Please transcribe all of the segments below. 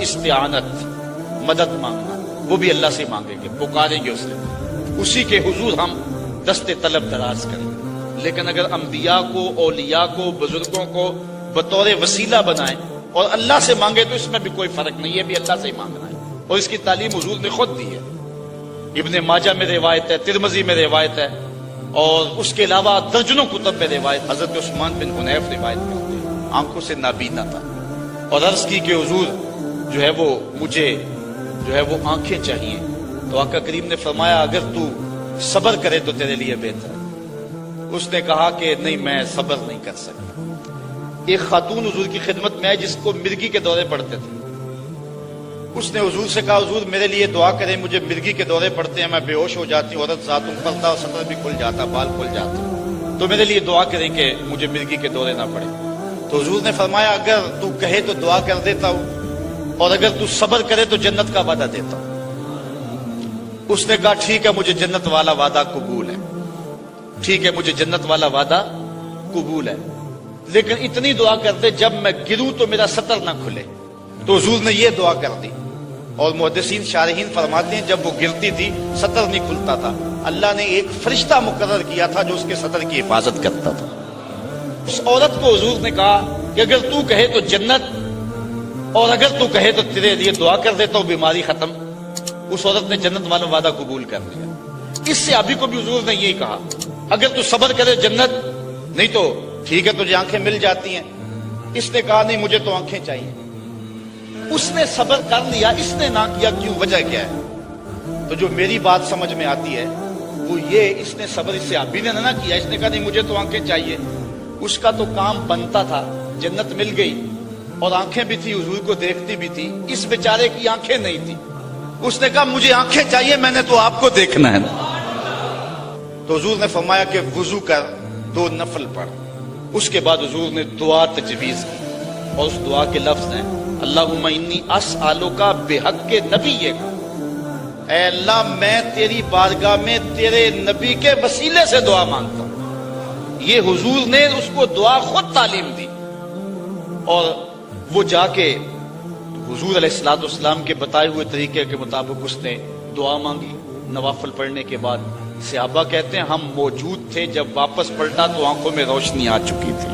استعانت، مدد مانگنا، وہ بھی اللہ سے مانگیں گے، پکاریں گے اسے، اسی کے حضور ہم دست طلب دراز کریں گے۔ لیکن اگر انبیاء کو، اولیاء کو، بزرگوں کو بطور وسیلہ بنائیں اور اللہ سے مانگے تو اس میں بھی کوئی فرق نہیں ہے، بھی اللہ سے ہی مانگنا ہے، اور اس کی تعلیم حضور نے خود دی ہے۔ ابن ماجہ میں روایت ہے، ترمذی میں روایت ہے، اور اس کے علاوہ درجنوں کتب میں روایت۔ حضرت عثمان بن حنیف روایت کرتے ہیں، آنکھوں سے نابینا تھا، اور عرض کی کہ حضور جو ہے وہ مجھے جو ہے وہ آنکھیں چاہیے، تو آقا کریم نے فرمایا اگر تو صبر کرے تو تیرے لیے بہتر ہے۔ اس نے کہا کہ نہیں، میں صبر نہیں کر سکتا۔ ایک خاتون حضور کی خدمت میں آئی جس کو مرگی کے دورے پڑتے تھے، اس نے حضور سے کہا حضور میرے لیے دعا کریں، مجھے مرگی کے دورے پڑتے ہیں، میں بے ہوش ہو جاتی ہوں، عورت ذاتوں پردہ اور سطر بھی کھل جاتا، بال کھل جاتے، تو میرے لیے دعا کریں کہ مجھے مرگی کے دورے نہ پڑے۔ تو حضور نے فرمایا اگر تو کہے تو دعا کر دیتا ہوں، اور اگر تو صبر کرے تو جنت کا وعدہ دیتا ہوں۔ اس نے کہا ٹھیک ہے، مجھے جنت والا وعدہ قبول ہے، ٹھیک ہے مجھے جنت والا وعدہ قبول ہے، لیکن اتنی دعا کر دے جب میں گروں تو میرا سطر نہ کھلے۔ تو حضور نے یہ دعا کر دی، اور محدثین شارحین فرماتے ہیں جب وہ گرتی تھی سطر نہیں کھلتا تھا، اللہ نے ایک فرشتہ مقرر کیا تھا جو اس کے سطر کی حفاظت کرتا تھا۔ اس عورت کو حضور نے کہا کہ اگر تو کہے تو جنت، اور اگر تو کہے تو تیرے لیے دعا کر دیتا ہوں بیماری ختم۔ اس عورت نے جنت والا وعدہ قبول کر لیا۔ اس صحابی کو بھی حضور نے یہی کہا اگر تو صبر کرے جنت، نہیں تو ٹھیک ہے تجھے آنکھیں مل جاتی ہیں۔ اس نے کہا نہیں مجھے تو آنکھیں چاہیے۔ اس نے صبر کر لیا، اس نے نہ کیا، کیوں؟ وجہ کیا ہے؟ تو جو میری بات سمجھ میں آتی ہے وہ یہ، اس نے صبر اس صحابی نے نہ کیا، اس نے کہا نہیں مجھے تو آنکھیں چاہیے۔ اس کا تو کام بنتا تھا، جنت مل گئی اور آنکھیں بھی تھی، حضور کو دیکھتی بھی تھی، اس بیچارے کی آنکھیں نہیں تھی۔ اس نے کہا مجھے آنکھیں چاہیے، میں نے تو آپ کو دیکھنا ہے۔ تو حضور نے فرمایا کہ وضو کر، 2 نفل پڑھ۔ اس کے بعد حضور نے دعا تجویز کی، اور اس دعا کے لفظ ہیں اللہم انی اسألک بحق نبیک، اے اللہ میں تیری بارگاہ میں تیرے نبی کے وسیلے سے دعا مانگتا ہوں۔ یہ حضور نے اس کو دعا خود تعلیم دی، اور وہ جا کے حضور علیہ الصلوۃ والسلام کے بتائے ہوئے طریقے کے مطابق اس نے دعا مانگی۔ نوافل پڑھنے کے بعد صحابہ کہتے ہیں ہم موجود تھے، جب واپس پلٹا تو آنکھوں میں روشنی آ چکی تھی۔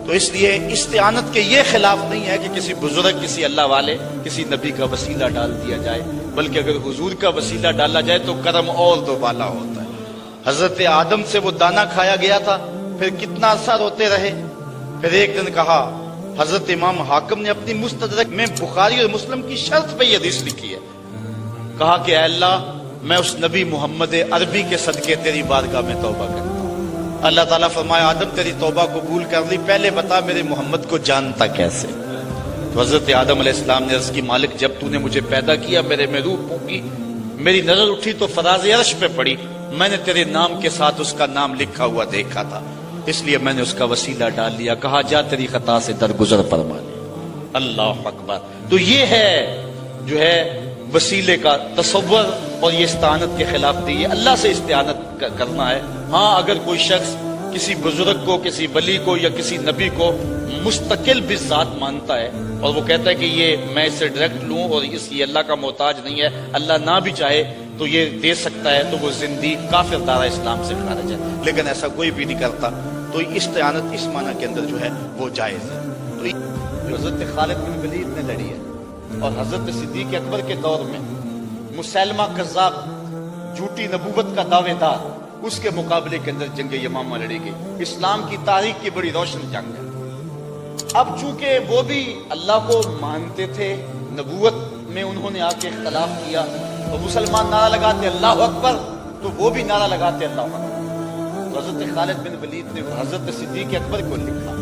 تو اس لیے استعانت کے یہ خلاف نہیں ہے کہ کسی بزرگ، کسی اللہ والے، کسی نبی کا وسیلہ ڈال دیا جائے، بلکہ اگر حضور کا وسیلہ ڈالا جائے تو کرم اور دوبالا ہوتا ہے۔ حضرت آدم سے وہ دانہ کھایا گیا تھا، پھر کتنا عرصہ روتے رہے، پھر ایک دن کہا، حضرت امام حاکم نے اپنی مستدرک میں بخاری اور مسلم کی شرط پہ یہ حدیث لکھی ہے، کہا کہ اے اللہ میں اس نبی محمد عربی کے صدقے تیری بارگاہ میں توبہ کرتا ہوں۔ اللہ تعالیٰ فرمایا آدم تیری توبہ قبول کر لی، پہلے بتا میرے محمد کو جانتا کیسے؟ تو حضرت آدم علیہ السلام نے عرض کی مالک جب تو نے مجھے پیدا کیا میرے میں روح پھونکی، میری نظر اٹھی تو فراز عرش پہ پڑی، میں نے تیرے نام کے ساتھ اس کا نام لکھا ہوا دیکھا تھا، اس لیے میں نے اس کا وسیلہ ڈال لیا، کہا جا تیری خطا سے درگزر فرما لے۔ اللہ اکبر۔ تو یہ ہے جو ہے وسیلے کا تصور، اور یہ استعانت کے خلاف نہیں ہے، اللہ سے استعانت کرنا ہے۔ ہاں اگر کوئی شخص کسی بزرگ کو، کسی ولی کو یا کسی نبی کو مستقل بذات مانتا ہے اور وہ کہتا ہے کہ یہ میں اسے ڈائریکٹ لوں اور اس یہ اللہ کا محتاج نہیں ہے، اللہ نہ بھی چاہے تو یہ دے سکتا ہے، تو وہ زندیق کافر دارہ اسلام سے خارج ہے، لیکن ایسا کوئی بھی نہیں کرتا۔ تو استعانت اس معنی کے اندر جو ہے وہ جائز ہے۔ تو جو حضرت خالد بن ولید نے لڑی ہے، اور حضرت صدیق اکبر کے دور میں مسیلمہ کذاب جھوٹی نبوت کا دعوے دار، اس کے مقابلے کے اندر جنگ یمامہ لڑی گئی، اسلام کی تاریخ کی بڑی روشن جنگ ہے۔ اب چونکہ وہ بھی اللہ کو مانتے تھے، نبوت میں انہوں نے آ کے اختلاف کیا، تو مسلمان نعرہ لگاتے اللہ اکبر، تو وہ بھی نعرہ لگاتے اللہ اکبر۔ تو حضرت خالد بن ولید نے حضرت صدیق اکبر کو لکھا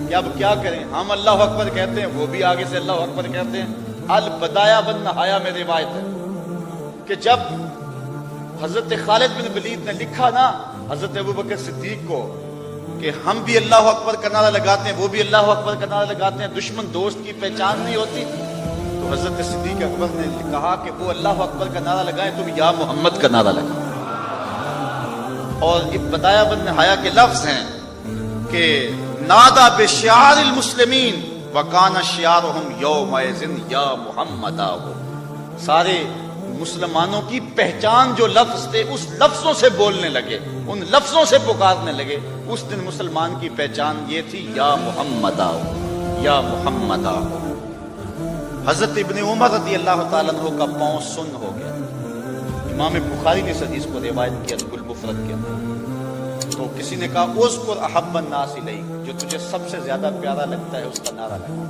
کہ اب کیا کریں، ہم اللہ اکبر کہتے ہیں، وہ بھی آگے سے اللہ اکبر کہتے ہیں۔ البدایا ون نہایا میں روایت ہے کہ جب حضرت خالد بن ولید نے لکھا نا حضرت ابوبکر صدیق کو کہ ہم بھی اللہ اکبر کا نعرہ لگاتے ہیں، وہ بھی اللہ اکبر کا نعرہ لگاتے ہیں، دشمن دوست کی پہچان نہیں ہوتی، تو حضرت صدیق اکبر نے کہا کہ وہ اللہ اکبر کا نعرہ لگائیں، تم یا محمد کا نعرہ لگائیں۔ اور ابتدایا بن نہایا کے لفظ ہیں کہ نادا بشعار المسلمین وَكَانَ شِعَارُهُمْ يَوْمَئِذٍ يَا مُحَمَّدَ، سارے مسلمانوں کی پہچان جو لفظ تھے اس لفظوں سے بولنے لگے، ان لفظوں سے پکارنے لگے۔ اس دن مسلمان کی پہچان یہ تھی، یا محمد آؤ، یا محمد آؤ۔ حضرت ابن عمر رضی اللہ تعالیٰ عنہ کا پاؤں سن ہو گیا۔ امام بخاری نے اس حدیث کو روایت کیا المفرد کے اندر۔ تو کسی نے کہا اذکر احب الناس الیک، جو تجھے سب سے زیادہ پیارا لگتا ہے اس کا نعرہ لگا۔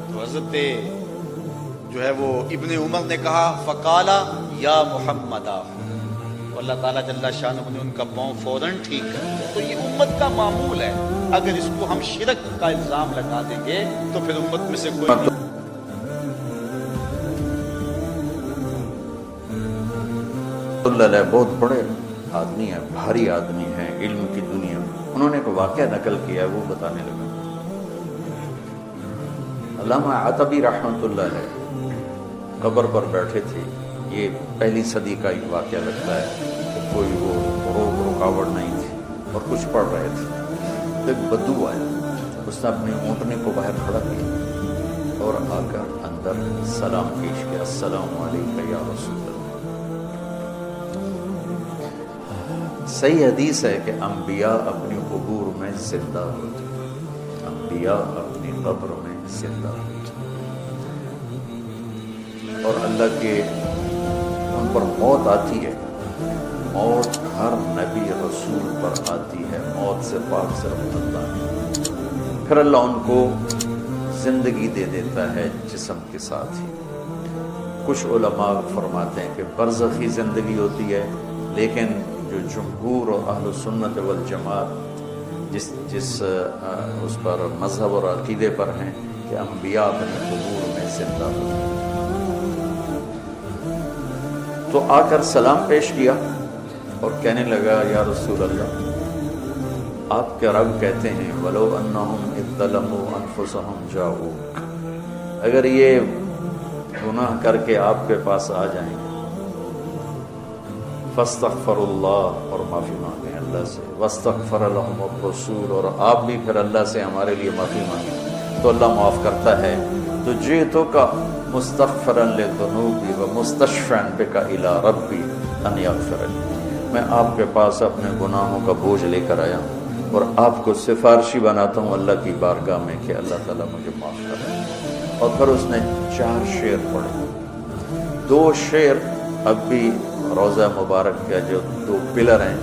تو حضرت جو ہے وہ ابن عمر نے کہا فقالا یا محمد، اللہ تعالیٰ جل شانہ نے ان کا پاؤں فوراً ٹھیک کر دیا۔ تو یہ امت کا معمول ہے، اگر اس کو ہم شرک کا الزام لگا دیں گے تو پھر امت میں سے کوئی اللہ بہت بڑے آدمی ہیں، بھاری آدمی ہیں علم کی دنیا میں، انہوں نے ایک واقعہ نقل کیا ہے، وہ بتانے لگا۔ علامہ عتبی رحمۃ اللہ علیہ قبر پر بیٹھے تھے، یہ پہلی صدی کا ایک واقعہ لگتا ہے کہ کوئی وہ رکاوٹ نہیں تھی اور کچھ پڑھ رہے تھے تو ایک بدو آیا، اس نے اپنی اونٹنے کو باہر کھڑا کیا اور آ کر اندر سلام پیش کیا، السلام علیکم یا رسول اللہ۔ صحیح حدیث ہے کہ انبیاء اپنی قبور میں زندہ ہوتے ہیں، انبیاء اپنی قبر میں زندہ ہوتے ہیں، اور اللہ کے ان پر موت آتی ہے، موت ہر نبی رسول پر آتی ہے، موت سے پاک صرف اللہ ہے، پھر اللہ ان کو زندگی دے دیتا ہے جسم کے ساتھ ہی۔ کچھ علماء فرماتے ہیں کہ برزخی زندگی ہوتی ہے، لیکن جو جمہور اور اہل سنت والجماعت جس اس پر مذہب اور عقیدے پر ہیں کہ انبیاء اپنے قبور میں زندہ ہوتے ہیں۔ تو آ کر سلام پیش کیا اور کہنے لگا یا رسول اللہ، آپ کے رب کہتے ہیں وَلَوْ أَنَّهُمْ إِذْ ظَلَمُوا أَنفُسَهُمْ جَاءُوكَ، اگر یہ گناہ کر کے آپ کے پاس آ جائیں گے فاستغفر اللہ، اور معافی مانگیں اللہ سے، واستغفر لهم الرسول، اور آپ بھی پھر اللہ سے ہمارے لیے معافی مانگیں تو اللہ معاف کرتا ہے۔ تو جئتک مستغفرا لذنوبی ومستشفعا بک الی ربی ان یغفر لی، میں آپ کے پاس اپنے گناہوں کا بوجھ لے کر آیا ہوں اور آپ کو سفارشی بناتا ہوں اللہ کی بارگاہ میں کہ اللہ تعالیٰ مجھے معاف کرے۔ اور پھر اس نے 4 شعر پڑھے، 2 شعر اب بھی روضہ مبارک کا جو 2 پلر ہیں،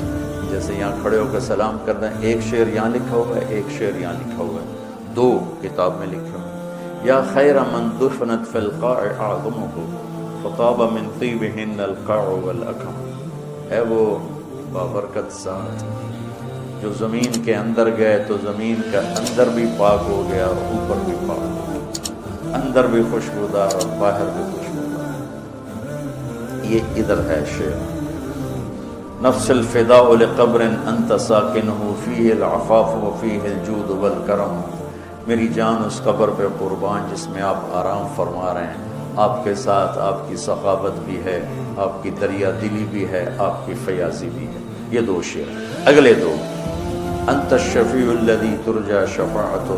جیسے یہاں کھڑے ہو کے سلام کرنا ہے، ایک شعر یہاں لکھا ہوا ہے، ایک شعر یہاں لکھا ہوا ہے، 2 کتاب میں لکھے ہوئے ہیں۔ یا خیر من دفنت فی القاع اعظمہ فطاب من طیبہن القاع والاکم، ہے وہ بابرکت ذات جو زمین کے اندر گئے تو زمین کا اندر بھی پاک ہو گیا اور اوپر بھی پاک ہو گیا، اندر بھی خوشبودار اور باہر بھی خوشبودار۔ یہ ادھر ہے شعر، نفس الفداء لقبر انت ساکنہ فیہ العفاف وفیہ الجود والکرم، میری جان اس قبر پہ قربان جس میں آپ آرام فرما رہے ہیں، آپ کے ساتھ آپ کی سخاوت بھی ہے، آپ کی دریا دلی بھی ہے، آپ کی فیاضی بھی ہے۔ یہ 2 شعر۔ اگلے 2، انت الشفیع الذی ترجى شفاعتہ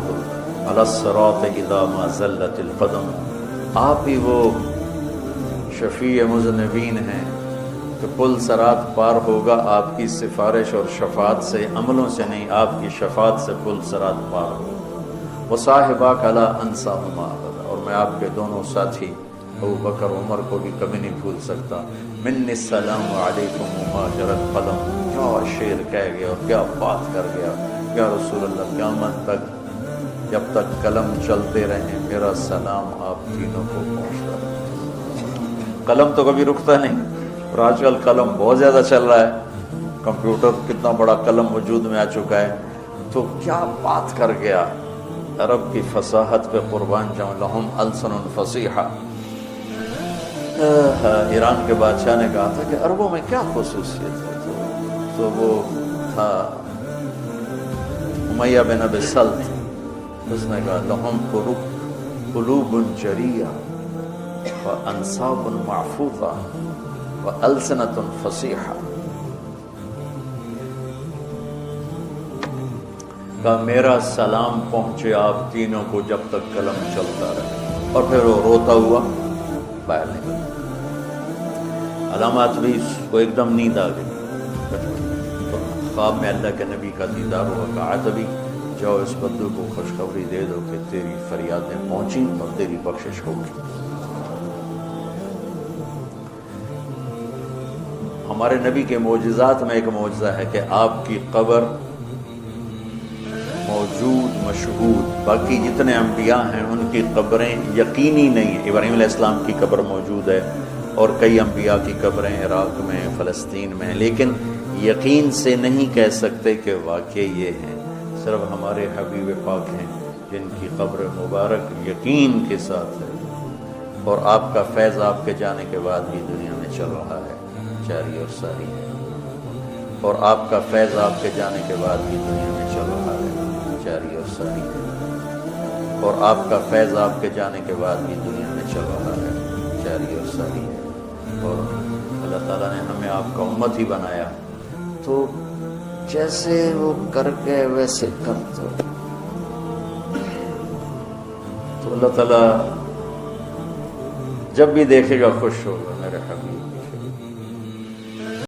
علی الصراط اذا ما زلت القدم، آپ ہی وہ شفیع مذنبین ہیں کہ پل صراط پار ہوگا آپ کی سفارش اور شفاعت سے، عملوں سے نہیں، آپ کی شفاعت سے پل صراط پار ہوگا۔ وصاحباک علی انساہما ابدا، اور میں آپ کے دونوں ساتھی ابو بکر عمر کو بھی کبھی نہیں بھول سکتا۔ منی السلام علیکم وما جرت قلم، کیا شعر کہہ گیا اور کیا بات کر گیا، یا رسول اللہ قیامت تک جب تک قلم چلتے رہیں میرا سلام آپ تینوں کو پہنچتا رہے۔ قلم تو کبھی رکتا نہیں، اور آج کل قلم بہت زیادہ چل رہا ہے، کمپیوٹر کتنا بڑا قلم وجود میں آ چکا ہے، تو کیا بات کر گیا، عرب کی فصاحت پہ قربان جاؤں، لہم السن فصیحہ۔ ایران کے بادشاہ نے کہا تھا کہ عربوں میں کیا خصوصیت ہے، تو وہ تھا امیہ بن ابی سلط، اس نے کہا لہم قلوب جریہ وانصاب محفوظہ والسنۃ فصیحہ۔ کہا میرا سلام پہنچے آپ تینوں کو جب تک قلم چلتا رہے، اور پھر وہ روتا ہوا باہر نکلا۔ علامات بھی کو ایک دم نیند آ گئی، تو خواب میں اللہ کے نبی کا دیدار ہوا، کہا عتبی جاؤ اس بدو کو خوشخبری دے دو کہ تیری فریادیں پہنچی اور تیری بخشش ہوگی۔ ہمارے نبی کے معجزات میں ایک معجزہ ہے کہ آپ کی قبر موجود مشہود، باقی جتنے انبیاء ہیں ان کی قبریں یقینی نہیں ہیں۔ ابراہیم علیہ السلام کی قبر موجود ہے اور کئی انبیاء کی قبریں عراق میں، فلسطین میں، لیکن یقین سے نہیں کہہ سکتے کہ واقعی یہ ہیں۔ صرف ہمارے حبیب پاک ہیں جن کی قبر مبارک یقین کے ساتھ ہے، اور آپ کا فیض آپ کے جانے کے بعد بھی دنیا میں چل رہا ہے، جاری اور ساری ہے، اور آپ کا فیض آپ کے جانے کے بعد بھی دنیا میں چل رہا ہے، جاری اور ساری ہے، اور آپ کا فیض آپ کے جانے کے بعد بھی دنیا میں چل رہا ہے، جاری اور ساری ہے۔ اور اللہ تعالیٰ نے ہمیں آپ کا امت ہی بنایا، تو جیسے وہ کر گئے ویسے کر دو، تو اللہ تعالیٰ جب بھی دیکھے گا خوش ہوگا۔